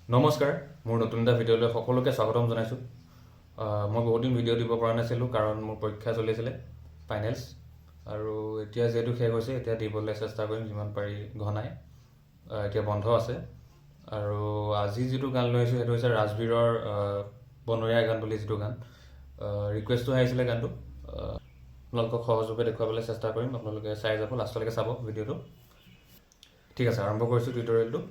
নমস্কাৰ, মোৰ নতুন এটা ভিডিঅ'লৈ সকলোকে স্বাগতম জনাইছোঁ। মই বহুত দিন ভিডিঅ' দিব পৰা নাছিলোঁ কাৰণ মোৰ পৰীক্ষা চলি আছিলে, ফাইনেলছ। আৰু এতিয়া যিহেতু শেষ হৈছে, এতিয়া দিবলৈ চেষ্টা কৰিম যিমান পাৰি ঘনাই। এতিয়া বন্ধ আছে। আৰু আজি যিটো গান লৈ আহিছোঁ সেইটো হৈছে ৰাজবীৰৰ বনৰীয়া গান বুলি যিটো গান। ৰিকুৱেষ্টটো আহিছিলে গানটো। আপোনালোকক সহজভাৱে দেখুৱাবলৈ চেষ্টা কৰিম। আপোনালোকে চাই যাব, লাষ্টলৈকে চাব ভিডিঅ'টো। ঠিক আছে, আৰম্ভ কৰিছোঁ টিউটৰিয়েলটো।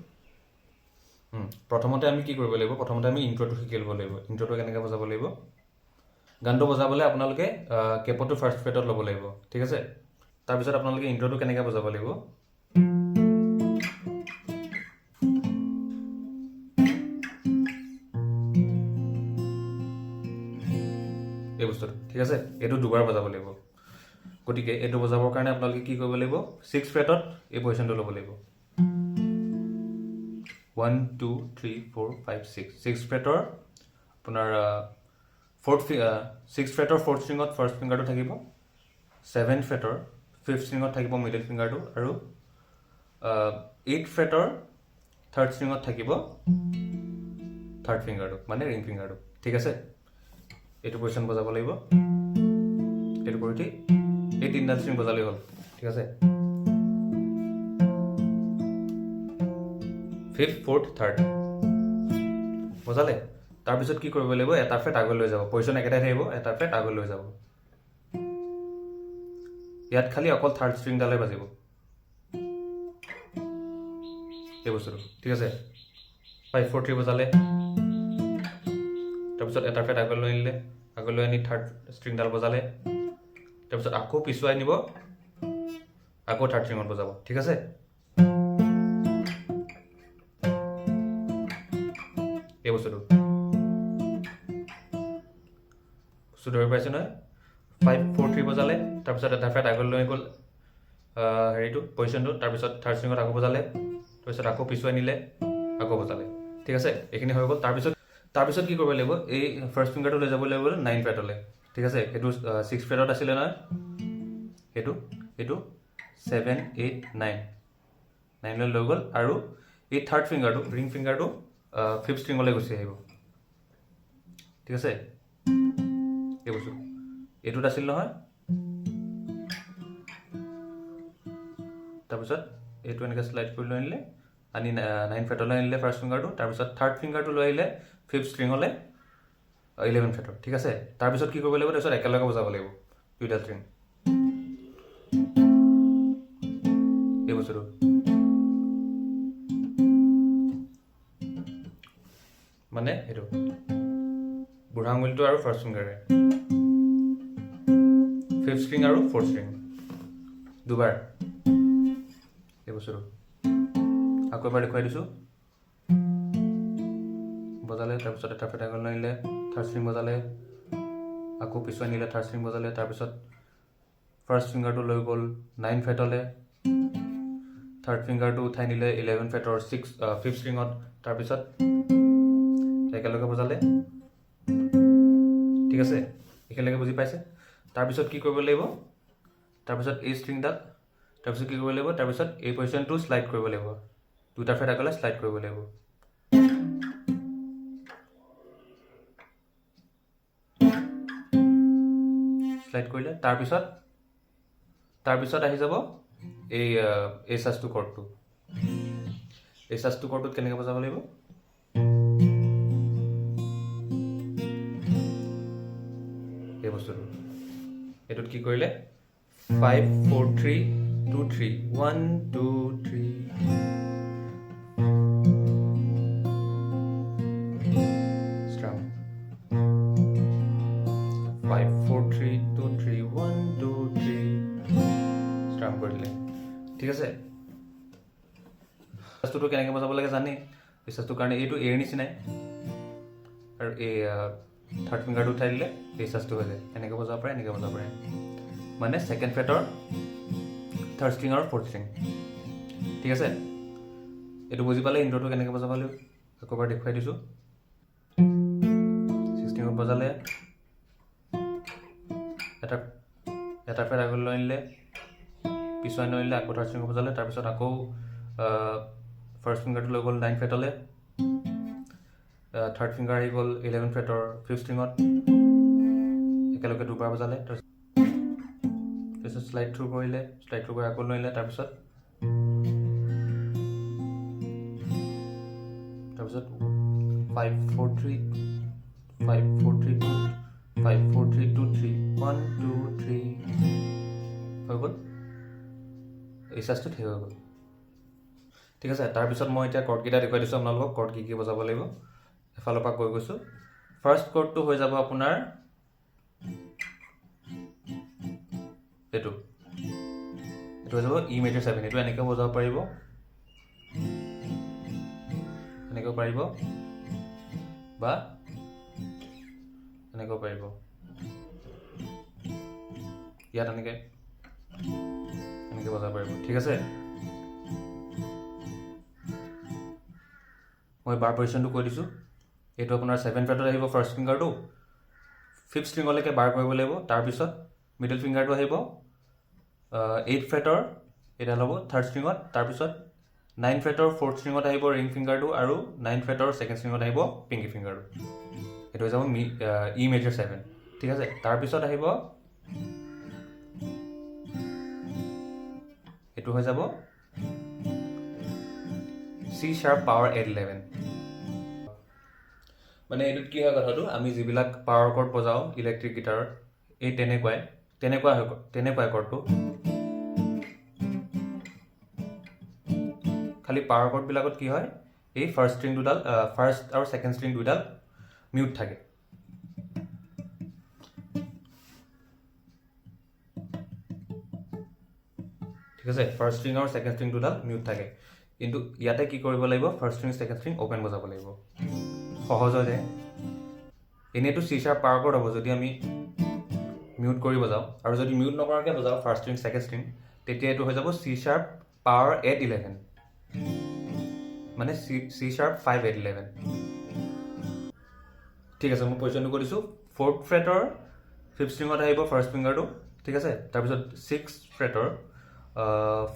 প্ৰথমতে আমি কি কৰিব লাগিব? প্ৰথমতে আমি ইণ্ট্ৰ'টো শিকি ল'ব লাগিব। ইণ্ট্ৰ'টো কেনেকৈ বজাব লাগিব? গানটো বজাবলৈ আপোনালোকে কেপটো ফাৰ্ষ্ট ফ্ৰেটত ল'ব লাগিব, ঠিক আছে? তাৰপিছত আপোনালোকে ইণ্ট্ৰ'টো কেনেকৈ বজাব লাগিব? এই বস্তুটো, ঠিক আছে? এইটো দুবাৰ বজাব লাগিব। গতিকে এইটো বজাবৰ কাৰণে আপোনালোকে কি কৰিব লাগিব? 6 ফ্ৰেটত এই পজিশ্যনটো ল'ব লাগিব। 1 2 3 4 5 6 6 ফ্ৰেটৰ আপোনাৰ 6 ফ্ৰেটৰ 4th ষ্ট্ৰিঙত ফাৰ্ষ্ট ফিংগাৰটো থাকিব, 7 ফ্ৰেটৰ 5th ষ্ট্ৰিঙত থাকিব মিডল ফিংগাৰটো, আৰু 8 ফ্ৰেটৰ 3rd ষ্ট্ৰিঙত থাকিব 3rd ফিংগাৰটো, মানে ৰিং ফিংগাৰটো, ঠিক আছে? এইটো পজিশ্যন বজাব লাগিব। এইটো কৰি উঠি এই তিনিডাল ষ্ট্ৰিং বজালেই হ'ল, ঠিক আছে? 5th 4th 3rd বজালে। তাৰপিছত কি কৰিব লাগিব? এটা ফ্ৰেট আগলৈ লৈ যাব। পজিশ্যন একেটাই থাকিব, এটা ফ্ৰেট আগলৈ লৈ যাব। ইয়াত খালি অকল 3rd ষ্ট্ৰিংডালে বাজিব, এই বস্তুটো, ঠিক আছে? 5 4 3 বজালে। তাৰপিছত এটা ফ্ৰেট আগলৈ আনিলে, আগলৈ আনি 3rd ষ্ট্ৰিংডাল বজালে। তাৰপিছত আকৌ পিছুৱাই নিব, আকৌ 3rd ষ্ট্ৰিঙত বজাব, ঠিক আছে? এই বস্তুটো ধৰি পাইছে নহয়? 5 4 3 বজালে, তাৰপিছত এটা ফ্ৰেট আগলৈ লৈ গ'ল হেৰিটো পজিশ্যনটো, তাৰপিছত 3rd ষ্ট্ৰিঙত আকৌ বজালে, তাৰপিছত আকৌ পিছুৱাই নিলে, আকৌ বজালে, ঠিক আছে? এইখিনি হৈ গ'ল। তাৰপিছত কি কৰিব লাগিব? এই ফাৰ্ষ্ট ফিংগাৰটো লৈ যাব লাগিব 9 ফ্ৰেটলৈ, ঠিক আছে? এইটো 6 ফ্ৰেটত আছিলে নহয়, এইটো 7 8 9 9লৈ লৈ গ'ল, আৰু এই 3rd ফিংগাৰটো, ৰিং ফিংগাৰটো 5th ষ্ট্ৰিঙলৈ গুচি আহিব, ঠিক আছে? এই বস্তু এইটোত আছিল নহয়। তাৰপিছত এইটো এনেকৈ শ্লাইড কৰি লৈ আনিলে, আনি 9 ফ্ৰেটলৈ আনিলে ফাৰ্ষ্ট ফিংগাৰটো, তাৰপিছত 3rd ফিংগাৰটো লৈ আহিলে 5th ষ্ট্ৰিঙলৈ 11 ফ্ৰেটত, ঠিক আছে? তাৰপিছত কি কৰিব লাগিব? তাৰপিছত একেলগে বজাব লাগিব দুইটা ষ্ট্ৰিং, এই বস্তুটো। মানে এইটো বুঢ়া আঙুলিটো আৰু ফাৰ্ষ্ট ফিংগাৰে, 5th ষ্ট্ৰিং আৰু 4th ষ্ট্ৰিং দুবাৰ, এই বস্তুটো। আকৌ এবাৰ দেখুৱাই দিছোঁ। বজালে, তাৰপিছত এটা ফ্ৰেট আগলৈ আনিলে, 3rd ষ্ট্ৰিং বজালে, আকৌ পিছুৱাই নিলে 3rd ষ্ট্ৰিং বজালে, তাৰপিছত ফাৰ্ষ্ট ফিংগাৰটো লৈ গ'ল 9 ফ্ৰেটলৈ, 3rd ফিংগাৰটো উঠাই নিলে 11 ফ্ৰেটৰ 5th ষ্ট্ৰিঙত, তাৰপিছত একেলগে বজালে, ঠিক আছে? একেলগে বুজি পাইছে? তাৰপিছত কি কৰিব লাগিব? তাৰপিছত এই ষ্ট্ৰিংডাল, তাৰপিছত কি কৰিব লাগিব? তাৰপিছত এই পজিশ্যনটো শ্লাইড কৰিব লাগিব, দুটা ফ্ৰেট আগলৈ শ্লাইড কৰিব লাগিব, শ্লাইড কৰিলে। তাৰপিছত আহি যাব এই চাচটো কৰ্ডটো। এই চাচটো কৰ্ডটোত কেনেকৈ বজাব লাগিব? এই বস্তুটো এইটোত কি কৰিলে? 5 4 3 2 3 1 2 3 ষ্ট্ৰাম, 5 4 3 2 3 1 2 3 ষ্ট্ৰাম কৰি দিলে, ঠিক আছে? চাচটো কেনেকৈ বজাব লাগে জানে? এই চাচটোৰ কাৰণে এইটো এৰ নিচিনাই, আৰু এই 3rd ফিংগাৰটো উঠাই দিলে এই চাচটো হৈ যায়। এনেকৈ বজাব পাৰে, এনেকৈ বজাব পাৰে, মানে 2nd ফ্ৰেটৰ 3rd ষ্ট্ৰিং আৰু 4th ষ্ট্ৰিং, ঠিক আছে? এইটো বুজি পালে ইণ্ট্ৰ'টো কেনেকৈ বজাব লাগিব আকৌ এবাৰ দেখুৱাই দিছোঁ। 6 ষ্ট্ৰিঙত বজালে, এটা ফ্ৰেট আগলৈ লৈ আনিলে, পিছুৱাই ননিলে, আকৌ 3rd ষ্ট্ৰিঙত বজালে, তাৰপিছত আকৌ ফাৰ্ষ্ট ফিংগাৰটো লৈ গ'ল 9 ফ্ৰেটলৈ, থাৰ্ড ফিংগাৰ আহি গ'ল 11 ফ্ৰেটৰ 5th ষ্ট্ৰিঙত, একেলগে দুবাৰ বজালে, তাৰপিছত শ্লাইড থ্ৰু কৰিলে, শ্লাইড থ্ৰু কৰি আকৌ লৈ আহিলে, তাৰপিছত 5 4 3 5 4 3 2 5 4 3 2 3 1 2 3 হৈ গ'ল, এই চাৰ্জটো ঠিক হৈ গ'ল। ঠিক আছে, তাৰপিছত মই এতিয়া কৰ্ডকেইটা দেখুৱাই দিছোঁ আপোনালোকক, কৰ্ড কি বজাব লাগিব। এফালৰ পৰা কৈ গৈছোঁ। ফাৰ্ষ্ট কৰ্ডটো হৈ যাব আপোনাৰ এইটো হৈ যাব ই মেজৰ 7। এইটো এনেকৈ বজাব পাৰিব, এনেকৈ পাৰিব বা এনেকৈ পাৰিব, ইয়াত এনেকৈ বজাব পাৰিব। ঠিক আছে, মই বাৰ পজিশ্যনটো কৈ দিছোঁ। এইটো আপোনাৰ 7 ফ্ৰেটত আহিব ফাৰ্ষ্ট ফিংগাৰটো, 5th ষ্ট্ৰিঙলৈকে বাৰ কৰিব লাগিব। তাৰপিছত মিডল ফিংগাৰটো আহিব 8 ফ্ৰেটৰ, এইডাল হ'ব 3rd ষ্ট্ৰিঙত। তাৰপিছত 9 ফ্ৰেটৰ 4th ষ্ট্ৰিঙত আহিব ৰিং ফিংগাৰটো, আৰু 9 ফ্ৰেটৰ 2nd ষ্ট্ৰিঙত আহিব পিংকি ফিংগাৰটো। এইটো হৈ যাব ই মেজৰ 7। ঠিক আছে, তাৰপিছত আহিব এইটো হৈ যাব C sharp power 811। মানে এইটোত কি হয় কথাটো, আমি যিবিলাক পাৱাৰ কৰ্ড বজাওঁ ইলেক্ট্ৰিক গিটাৰত, এই তেনেকুৱাই কৰ্ডটো, খালি পাৱাৰ কৰ্ডবিলাকত কি হয়, এই ফাৰ্ষ্ট ষ্ট্ৰিং দুডাল, ফাৰ্ষ্ট আৰু ছেকেণ্ড ষ্ট্ৰিং দুডাল মিউট থাকে। ঠিক আছে, ফাৰ্ষ্ট ষ্ট্ৰিং আৰু ছেকেণ্ড ষ্ট্ৰিং দুডাল মিউট থাকে, কিন্তু ইয়াতে কি কৰিব লাগিব, first string second string open বজাব লাগিব, সহজ হৈ যায়। এনেইতো C sharp পাৱাৰ কৰ্ড হ'ব যদি আমি মিউট কৰি বজাওঁ, আৰু যদি মিউট নকৰাকৈ বজাওঁ ফাৰ্ষ্ট ষ্ট্ৰিং ছেকেণ্ড ষ্ট্ৰিং, তেতিয়া এইটো হৈ যাব C sharp power 811, মানে C sharp 5811। ঠিক আছে, মই পজিশ্যনটো কৈ দিছোঁ। 4th ফ্ৰেটৰ 5th ষ্ট্ৰিঙত আহিব ফাৰ্ষ্ট ফিংগাৰটো। ঠিক আছে, তাৰপিছত 6th ফ্ৰেটৰ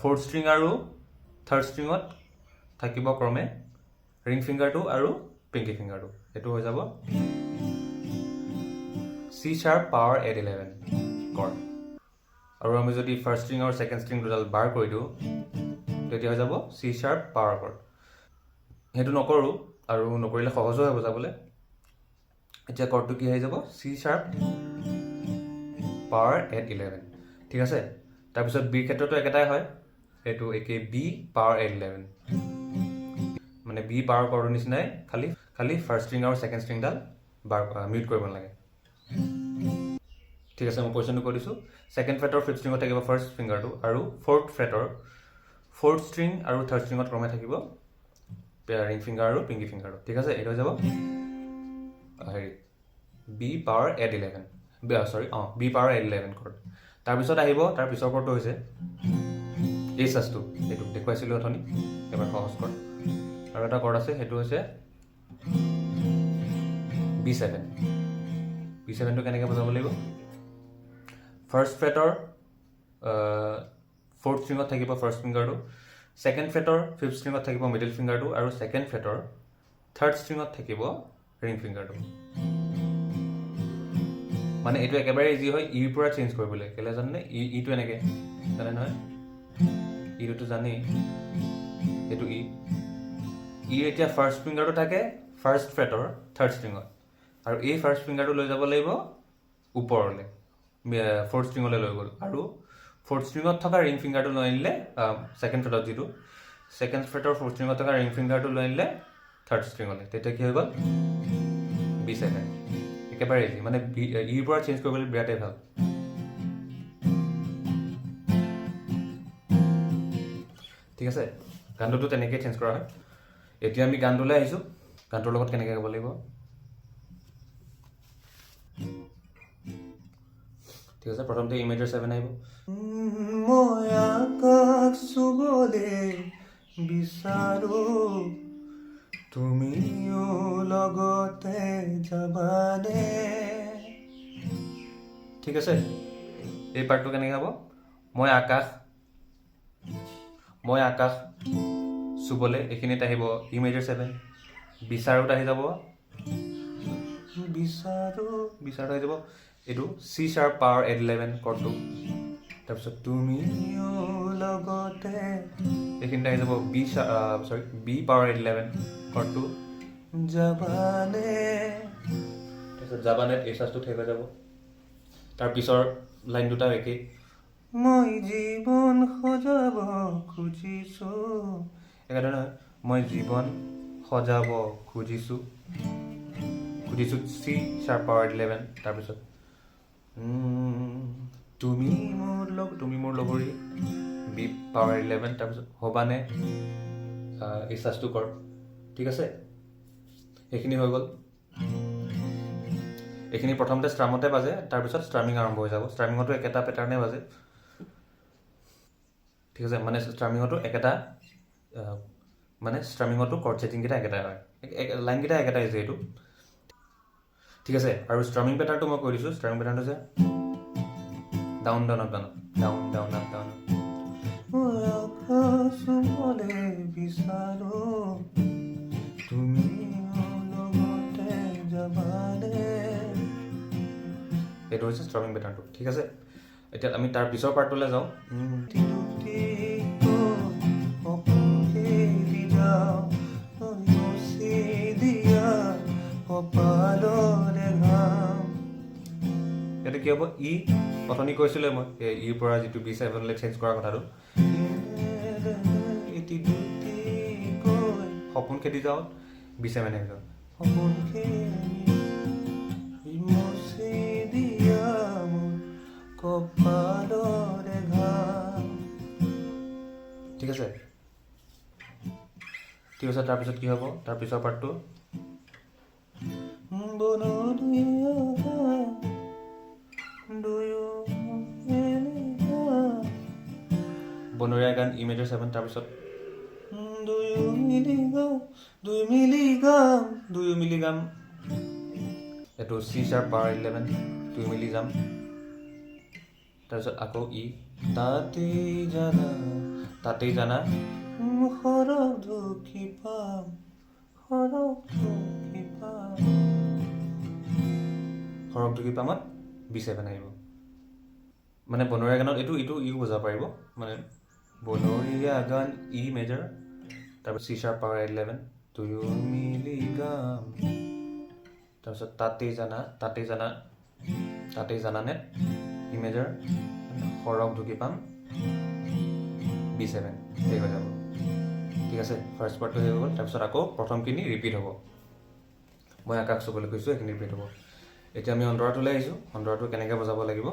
4th ষ্ট্ৰিং আৰু 3rd ষ্ট্ৰিঙত থাকিব ক্ৰমে ৰিং ফিংগাৰটো আৰু পিংকি ফিংগাৰটো। এইটো হৈ যাব C sharp power 811 কৰ্ড। আৰু আমি যদি ফাৰ্ষ্ট ষ্ট্ৰিং আৰু ছেকেণ্ড ষ্ট্ৰিং দুডাল বাৰ কৰি দিওঁ, তেতিয়া হৈ যাব C sharp পাৱাৰ কৰ্ড। সেইটো নকৰোঁ, আৰু নকৰিলে সহজো হয় বজাবলৈ। এতিয়া কৰ্ডটো কি আহি যাব, C sharp power 811। ঠিক আছে, তাৰপিছত বিৰ ক্ষেত্ৰতো একেটাই হয়, এইটো একেই B power 811, মানে B পাৱাৰ কৰ্ডৰ নিচিনাই, খালি ফাৰ্ষ্ট ষ্ট্ৰিং আৰু ছেকেণ্ড ষ্ট্ৰিংডাল মিউট কৰিব নালাগে। ঠিক আছে, মই পজিশ্যনটো কৈ দিছোঁ। 2nd ফ্ৰেটৰ 5th ষ্ট্ৰিঙত থাকিব ফাৰ্ষ্ট ফিংগাৰটো, আৰু 4th ফ্ৰেটৰ 4th ষ্ট্ৰিং আৰু 3rd ষ্ট্ৰিঙত ক্ৰমে থাকিব ৰিং ফিংগাৰ আৰু পিংকি ফিংগাৰটো। ঠিক আছে, এইটো হৈ যাব B power 811, B power 811 cord. তাৰপিছত আহিব, তাৰ পিছৰ কৰ্ডটো হৈছে এই চাৰ্জটো, এইটো দেখুৱাইছিলোঁ অথনি, এবাৰ সহজ কৰ্ড। আৰু এটা কৰ্ড আছে, সেইটো হৈছে B7। B7টো কেনেকৈ বজাব লাগিব, ফাৰ্ষ্ট ফ্ৰেটৰ 4th ষ্ট্ৰিঙত থাকিব ফাৰ্ষ্ট ফিংগাৰটো, 2nd ফ্ৰেটৰ 5th ষ্ট্ৰিঙত থাকিব মিডল ফিংগাৰটো, আৰু 2nd ফ্ৰেটৰ 3rd ষ্ট্ৰিঙত থাকিব ৰিং ফিংগাৰটো। মানে এইটো একেবাৰে ইজি হয় ইৰ পৰা চেঞ্জ কৰিবলৈ, কেলৈ জানে, ইটো এনেকৈ জানে নহয়, ইটোতো জানেই, এইটো ইৰ এতিয়া ফাৰ্ষ্ট ফিংগাৰটো থাকে ফাৰ্ষ্ট ফ্ৰেটৰ 3rd ষ্ট্ৰিঙত, আৰু এই ফাৰ্ষ্ট ফিংগাৰটো লৈ যাব লাগিব ওপৰলৈ, 4th ষ্ট্ৰিঙলৈ লৈ গ'ল, আৰু 4th ষ্ট্ৰিঙত থকা ৰিং ফিংগাৰটো লৈ আনিলে, 2nd ফ্ৰেটত যিটো 2nd ফ্ৰেটৰ 4th ষ্ট্ৰিঙত থকা ৰিং ফিংগাৰটো লৈ আনিলে 3rd ষ্ট্ৰিঙলৈ, তেতিয়া কি হৈ গ'ল B7। একেবাৰে ইজি, মানে ইৰ পৰা চেঞ্জ কৰিবলৈ বিৰাটেই ভাল। ঠিক আছে, গানটোতো তেনেকৈ চেঞ্জ কৰা হয়। এতিয়া আমি গানটোলৈ আহিছোঁ, গানটোৰ লগত কেনেকৈ গাব লাগিব। ঠিক আছে, প্ৰথমতে ই মেজৰ 7 আহিব। মই আকাশ চুবলৈ বিচাৰোঁ, তুমিও লগতে যাবানে। ঠিক আছে, এই পাৰ্টটো কেনেকৈ হ'ব, মই আকাশ চুবলৈ, এইখিনিত আহিব ই মেজৰ 7, বিচাৰোত আহি যাব বিচাৰো হৈ যাব এইটো চি শাৰ্প পাৱাৰ 811 কৰ্ডটো। তাৰপিছত তুমিও লগতে এইখিনিতে আহি যাব বি পাৱাৰ 811 কৰ্ডটো যাবানে। তাৰপিছত যাবানে এই চাৰ্জটো ঠেক হৈ যাব। তাৰ পিছৰ লাইন দুটাও একেই। মই জীৱন সজাব খুজিছো, একেদৰে নহয়, মই জীৱন সজাব খুজিছো চি শাৰ্প পাৱাৰ 811। তাৰপিছত তুমি মোৰ লগৰী বি পাৱাৰ 11। তাৰপিছত হ'বানে এই চাৰ্জটো কৰ। ঠিক আছে, এইখিনি হৈ গ'ল। এইখিনি প্ৰথমতে ষ্ট্ৰামতে বাজে, তাৰপিছত ষ্ট্ৰামিং আৰম্ভ হৈ যাব। ষ্ট্ৰামিঙতো একেটা পেটাৰ্ণে বাজে। ঠিক আছে, মানে ষ্ট্ৰামিঙতো একেটা মানে ষ্ট্ৰামিঙতো কৰ্ড ছেটিংকেইটা একেটাই হয়, লাইনকেইটা একেটাই যিহেতু। ঠিক আছে, আৰু ষ্ট্ৰামিং পেটাৰ্ণটো মই কৈ দিছোঁ। ষ্ট্ৰামিং পেটাৰ্ণটো যে down down up down down down up down বিচাৰো তুমি লগতে যাবানে। এইটো হৈছে ষ্ট্ৰামিং পেটাৰ্ণটো। ঠিক আছে, এতিয়া আমি তাৰ পিছৰ পাৰ্টটোলৈ যাওঁ। ইয়াতে কি হ'ব, ই অথনি কৈছিলে মই ইৰ পৰা যিটো B7লৈ চেঞ্জ কৰা কথাটো। সপোন খেদি যাওঁ B7 আহি যাওঁ। সপোন কপালৰে ঘাম। ঠিক আছে, ঠিক আছে। তাৰপিছত কি হ'ব, তাৰ পিছৰ পাৰ্টটো বনৰীয়া গান ই মেজৰ 7। তাৰপিছত 2 মিলিগ্ৰাম এইটো চি শাৰ্প পাৱাৰ 11 2 মিলিগ্ৰাম। তাৰপিছত আকৌ ই তাতেই জানা সৰগ ঢুকি পাম সৰগ ঢুকি পামত B7 আহিব। মানে বনৰীয়া গানত এইটো ইও বজাব পাৰিব, মানে বনৰীয়া গান ই মেজৰ, তাৰপিছত চি শাৰ্প পাৱাৰ 11 2 মিলিগ্ৰাম। তাৰপিছত তাতেই জানানে ই মেজৰ, সৰগ ঢুকি পাম B7 সেই হৈ যাব। ঠিক আছে, ফাৰ্ষ্ট পাৰ্টটো হৈ গ'ল। তাৰপিছত আকৌ প্ৰথমখিনি ৰিপিট হ'ব। মই আকাশ চুবলৈ কৈছোঁ, এইখিনি ৰিপিট হ'ব। এতিয়া আমি অন্তৰাটোলৈ আহিছোঁ। অন্তৰাটো কেনেকৈ বজাব লাগিব।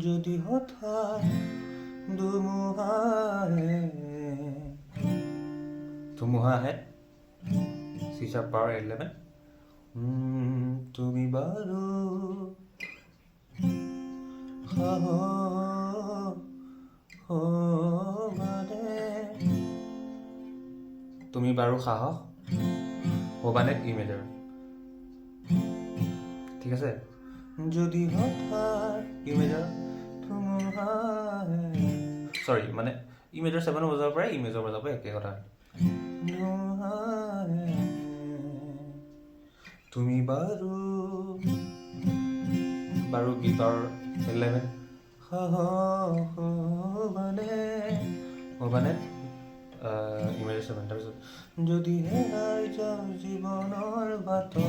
যদি হঠাৎ ধুমুহা আহে চি শাৰ্প পাৱাৰ 11 তুমি বাৰু সাহস হ'বানে ই মেজৰ। ঠিক আছে, যদি হঠাৎ ই মেজৰ চৰি, মানে ই মেজৰ 7 বজাব পাৰে, ই মেজৰ বজাব পাৰে, একে কথা। তুমি বাৰু বি পাৱাৰ 11 হ'বানে ই মেজৰ 7। তাৰপিছত যদি হেৰাই যাওঁ জীৱনৰ বাটত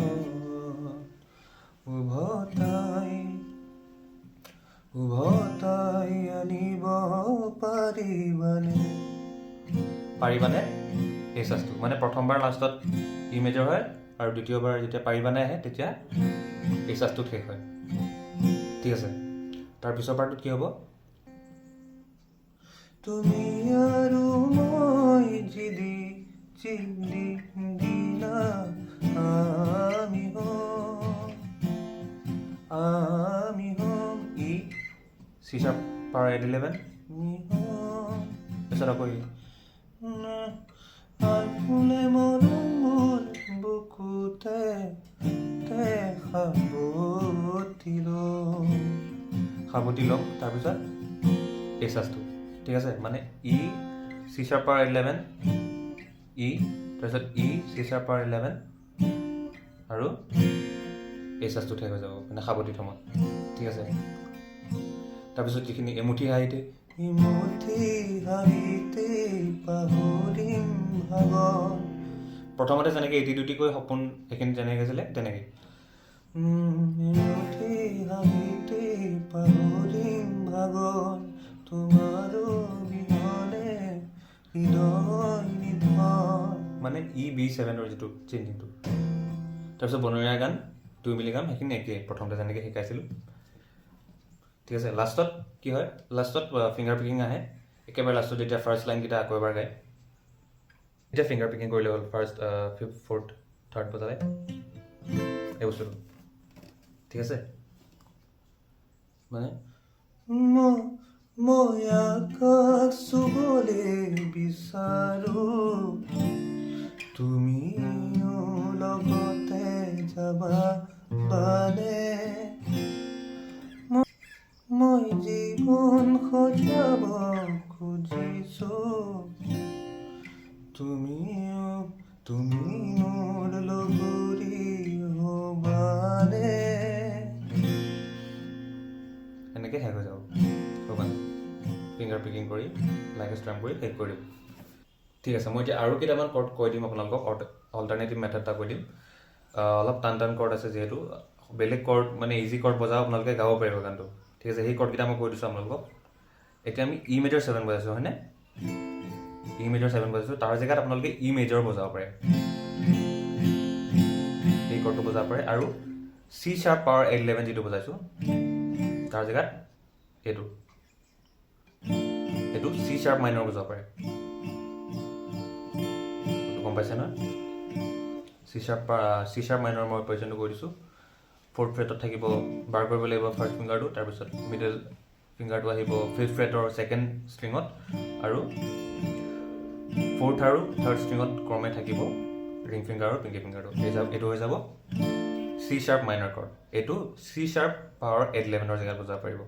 উভতাই আনিব পাৰিবানে এই চাৰ্জটো। মানে প্ৰথমবাৰ লাষ্টত ই মেজৰ হয়, আৰু দ্বিতীয়বাৰ যেতিয়া পাৰিবানে আহে তেতিয়া এই চাৰ্জটো শেষ হয়। ঠিক আছে, তাৰ পিছৰ পাৰ্টটোত কি হ'ব, তুমি আৰু মই আমি হ'ম ই চি শাৰ্প পাৱাৰ 11 তাৰপিছত আকৌ ফুলে মৰমৰ বুকুতে সাৱটি ল'ম। তাৰপিছত এই চাৰ্জটো ঠিক আছে মানে ই চি শাৰ্প পাৱাৰ 11 ই তাৰপিছত ই চি শাৰ্প পাৱাৰ 11 আৰু এই চাচটো ঠেক হৈ যাব মানে সাৱতি থমত ঠিক আছে তাৰপিছত যিখিনি এমুঠি হাঁহিতে পাহৰিম ভাগৰ প্ৰথমতে যেনেকৈ এটি দুটিকৈ সপোন সেইখিনি যেনেকৈ গৈছিলে তেনেকৈ পাহৰিম ভাগৰ তোমাৰো বিহনে হৃদয় নিধন মানে E-B7ৰ যিটো চেঞ্জিংটো তাৰপিছত বনৰীয়া গান 2 মিলি গাম সেইখিনি একেই প্ৰথমতে যেনেকৈ শিকাইছিলোঁ ঠিক আছে লাষ্টত কি হয় লাষ্টত ফিংগাৰ পিকিং আহে একেবাৰে লাষ্টত যেতিয়া ফাৰ্ষ্ট লাইনকেইটা আকৌ এবাৰ গায় এতিয়া ফিংগাৰ পিকিং কৰিলে হ'ল ফাৰ্ষ্ট 5th 4th 3rd বজালে এই বস্তুটো ঠিক আছে মানে মই আকাশ চুবলৈ বিচাৰোঁ তুমিও লগতে যাবা বানে মই জীৱন সজাব খুজিছোঁ তুমি মোৰ লগৰী হ'বানে এনেকৈ শেষ হৈ যাব মানে ফিংগাৰ পিকিং কৰি লাইক ষ্ট্ৰাম কৰি শেষ কৰি দিব ঠিক আছে মই এতিয়া আৰু কেইটামান কৰ্ড কৈ দিম আপোনালোকক অল্টাৰনেটিভ মেথড এটা কৈ দিম অলপ টান টান কৰ্ড আছে যিহেতু বেলেগ কৰ্ড মানে ইজি কৰ্ড বজাও আপোনালোকে গাব পাৰিব গানটো ঠিক আছে সেই কৰ্ডকেইটা মই কৈ দিছোঁ আপোনালোকক এতিয়া আমি ই মেজৰ 7 বজাইছোঁ হয়নে ই মেজৰ 7 বজাইছোঁ তাৰ জেগাত আপোনালোকে ই মেজৰ বজাব পাৰে এই কৰ্ডটো বজাব পাৰে আৰু চি শাৰ্প পাৱাৰ 11 যিটো বজাইছোঁ তাৰ জেগাত এইটো চি শাৰ্প মাইনৰ বজাব পাৰে গম পাইছে নহয় চি শাৰ্প মাইনৰ মই পজিশ্যনটো কৈ দিছোঁ 4th ফ্ৰেটত থাকিব বাৰ কৰিব লাগিব ফাৰ্ষ্ট ফিংগাৰটো তাৰপিছত মিডল ফিংগাৰটো আহিব 5th ফ্ৰেটৰ 2nd ষ্ট্ৰিঙত আৰু 4th আৰু 3rd ষ্ট্ৰিঙত ক্ৰমে থাকিব ৰিং ফিংগাৰ আৰু পিংকি ফিংগাৰটো এইটো হৈ যাব চি শাৰ্প মাইনৰ কৰ্ড এইটো চি শাৰ্প পাৱাৰ 11ৰ জেগাত বজাব পাৰিব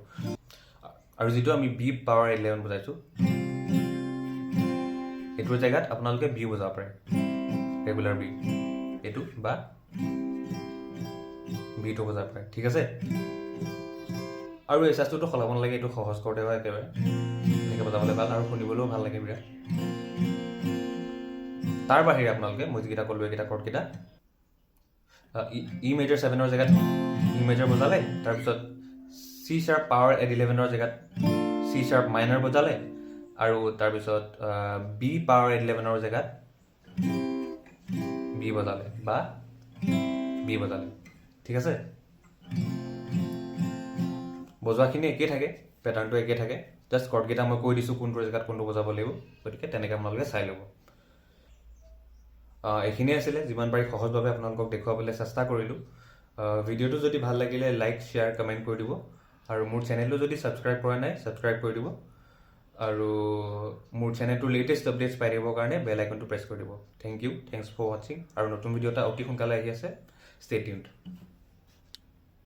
আৰু যিটো আমি বি পাৱাৰ 11 বজাইছোঁ এইটোৰ জেগাত আপোনালোকে বি বজাব পাৰে ৰেগুলাৰ বি এইটো বা বিটো বজাব পাৰে ঠিক আছে আৰু এই চাচটোতো সলাব নালাগে এইটো সহজ কৰ্ডে হয় একেবাৰে এনেকৈ বজাবলৈ ভাল আৰু শুনিবলৈও ভাল লাগে বিৰাট তাৰ বাহিৰে আপোনালোকে মই যিকেইটা ক'লোঁ এইকেইটা কৰ্ডকেইটা ই মেজৰ 7ৰ জেগাত ই মেজৰ বজালে তাৰপিছত চি শাৰ্প পাৱাৰ 11ৰ জেগাত চি শাৰ্প মাইনৰ বজালে আৰু তাৰপিছত বি পাৱাৰ 11ৰ জেগাত বি বজালে বা বি বজালে ঠিক আছে বজোৱাখিনি একেই থাকে পেটাৰ্ণটো একেই থাকে জাষ্ট কৰ্ডকেইটা মই কৈ দিছোঁ কোনটো জেগাত কোনটো বজাব লাগিব গতিকে তেনেকৈ আপোনালোকে চাই ল'ব এইখিনিয়ে আছিলে যিমান পাৰি সহজভাৱে আপোনালোকক দেখুৱাবলৈ চেষ্টা কৰিলোঁ ভিডিঅ'টো যদি ভাল লাগিলে লাইক শ্বেয়াৰ কমেণ্ট কৰি দিব আৰু মোৰ চেনেলটো যদি ছাবস্ক্ৰাইব কৰা নাই ছাবস্ক্ৰাইব কৰি দিব আৰু মোৰ চেনেলটোৰ লেটেষ্ট আপডেটছ পাই দিবৰ কাৰণে বেল আইকনটো প্ৰেছ কৰি দিব থেংকছ ফৰ ৱাচিং আৰু নতুন ভিডিঅ' এটা অতি সোনকালে আহি আছে ষ্টে টিউনড